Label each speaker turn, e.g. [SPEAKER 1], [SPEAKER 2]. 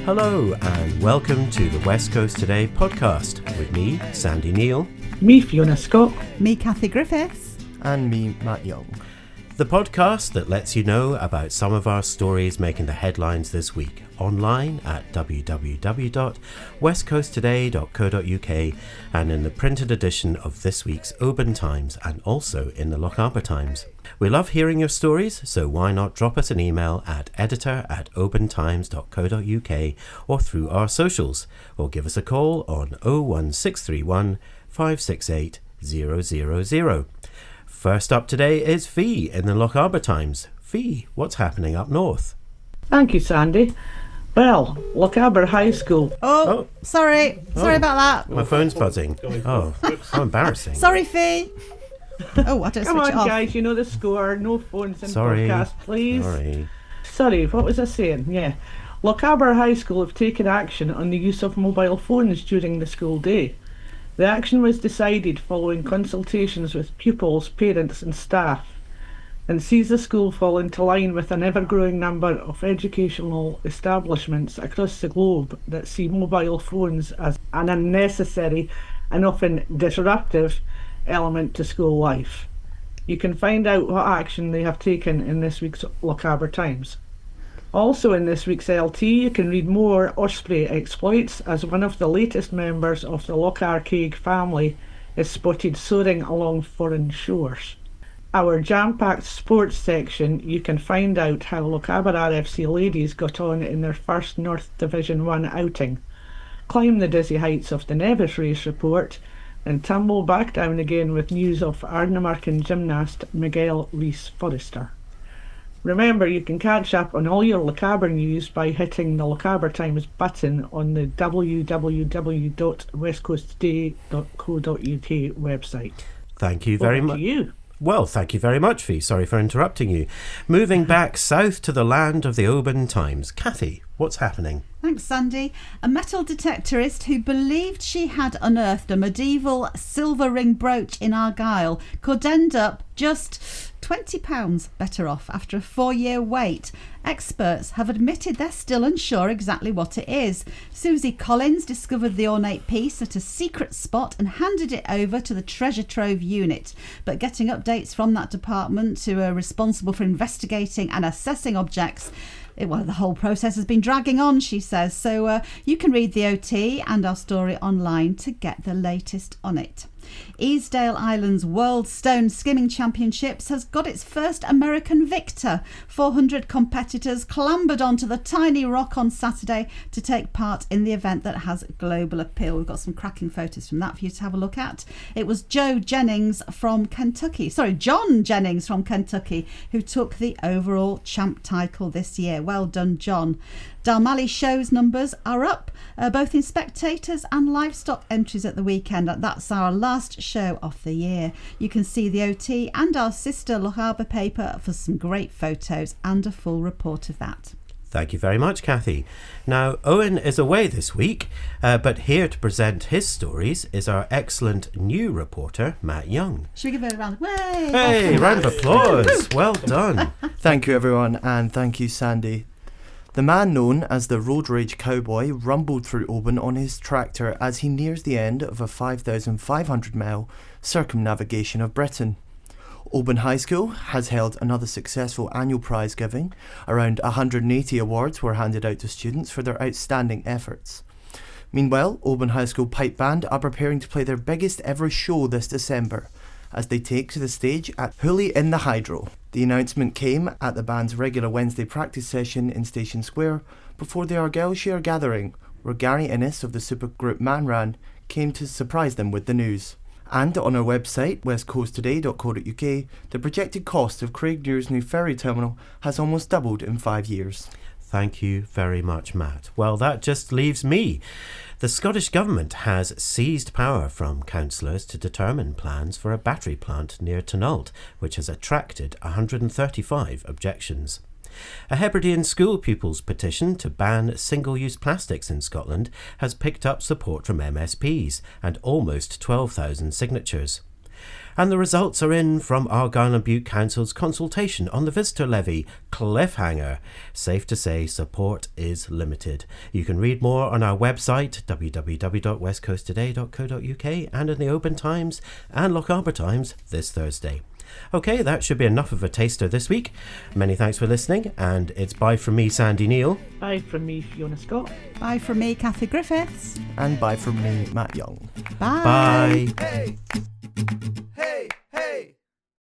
[SPEAKER 1] Hello and welcome to the West Coast Today podcast with me, Sandy Neal.
[SPEAKER 2] Me, Fiona Scott.
[SPEAKER 3] Me, Kathy Griffiths.
[SPEAKER 4] And me, Matt Young.
[SPEAKER 1] The podcast that lets you know about some of our stories making the headlines this week, online at www.westcoasttoday.co.uk and in the printed edition of this week's Oban Times and also in the Lochaber Times. We love hearing your stories, so why not drop us an email at editor@obantimes.co.uk or through our socials, or give us a call on 01631 568 000. First up today is Fee in the Lochaber Times. Fee, what's happening up north?
[SPEAKER 2] Thank you, Sandy. Well, Lochaber High School.
[SPEAKER 3] Sorry about that.
[SPEAKER 1] My phone's buzzing. Oh, how embarrassing.
[SPEAKER 3] Sorry, Fee. I don't
[SPEAKER 2] Come
[SPEAKER 3] switch
[SPEAKER 2] on,
[SPEAKER 3] it off.
[SPEAKER 2] guys, you know the score. No phones in
[SPEAKER 1] Sorry.
[SPEAKER 2] podcast, please.
[SPEAKER 1] Sorry.
[SPEAKER 2] What was I saying? Yeah. Lochaber High School have taken action on the use of mobile phones during the school day. The action was decided following consultations with pupils, parents and staff, and sees the school fall into line with an ever-growing number of educational establishments across the globe that see mobile phones as an unnecessary and often disruptive element to school life. You can find out what action they have taken in this week's Lochaber Times. Also in this week's LT, you can read more Osprey exploits as one of the latest members of the Lochar-Caig family is spotted soaring along foreign shores. Our jam-packed sports section, you can find out how Lochaber RFC ladies got on in their first North Division 1 outing, climb the dizzy heights of the Nevis race report, and tumble back down again with news of Ardnamurchan gymnast Miguel Rees-Forrester. Remember, you can catch up on all your Lochaber news by hitting the Lochaber Times button on the www.westcoasttoday.co.uk website.
[SPEAKER 1] Thank you very much. Well, thank you very much, Fee. Sorry for interrupting you. Moving back south to the land of the Oban Times. Kathy, what's happening?
[SPEAKER 3] Thanks, Sandy. A metal detectorist who believed she had unearthed a medieval silver ring brooch in Argyll could end up just £20 better off after a 4-year wait. Experts have admitted they're still unsure exactly what it is. Susie Collins discovered the ornate piece at a secret spot and handed it over to the Treasure Trove unit. But getting updates from that department, who are responsible for investigating and assessing objects, the whole process has been dragging on, she says. So you can read the OT and our story online to get the latest on it. Easdale Island's World Stone Skimming Championships has got its first American victor. 400 competitors clambered onto the tiny rock on Saturday to take part in the event that has global appeal. We've got some cracking photos from that for you to have a look at. It was John Jennings from Kentucky, who took the overall champ title this year. Well done, John. Dalmally Show's numbers are up, both in spectators and livestock entries at the weekend. That's our last show of the year. You can see the OT and our sister Lochaber paper for some great photos and a full report of that.
[SPEAKER 1] Thank you very much, Kathy. Now, Owen is away this week, but here to present his stories is our excellent new reporter, Matt Young.
[SPEAKER 3] Should we give it a round? Way!
[SPEAKER 1] Hey, round of applause. Well done.
[SPEAKER 4] Thank you, everyone, and thank you, Sandy. The man known as the Road Rage Cowboy rumbled through Oban on his tractor as he nears the end of a 5,500-mile circumnavigation of Britain. Oban High School has held another successful annual prize giving. Around 180 awards were handed out to students for their outstanding efforts. Meanwhile, Oban High School Pipe Band are preparing to play their biggest ever show this December as they take to the stage at Hooley in the Hydro. The announcement came at the band's regular Wednesday practice session in Station Square before the Argyllshire gathering, where Gary Innes of the supergroup Manran came to surprise them with the news. And on our website, westcoasttoday.co.uk, the projected cost of Craigmuir's new ferry terminal has almost doubled in 5 years.
[SPEAKER 1] Thank you very much, Matt. Well, that just leaves me. The Scottish Government has seized power from councillors to determine plans for a battery plant near Tynalt, which has attracted 135 objections. A Hebridean school pupils' petition to ban single-use plastics in Scotland has picked up support from MSPs and almost 12,000 signatures. And the results are in from Argyll and Bute Council's consultation on the visitor levy. Cliffhanger. Safe to say, support is limited. You can read more on our website, www.westcoasttoday.co.uk, and in the Open Times and Lochaber Times this Thursday. Okay, that should be enough of a taster this week. Many thanks for listening, and it's bye from me, Sandy Neal.
[SPEAKER 2] Bye from me, Fiona Scott.
[SPEAKER 3] Bye from me, Kathy Griffiths.
[SPEAKER 4] And bye from me, Matt Young.
[SPEAKER 3] Bye.
[SPEAKER 1] Bye.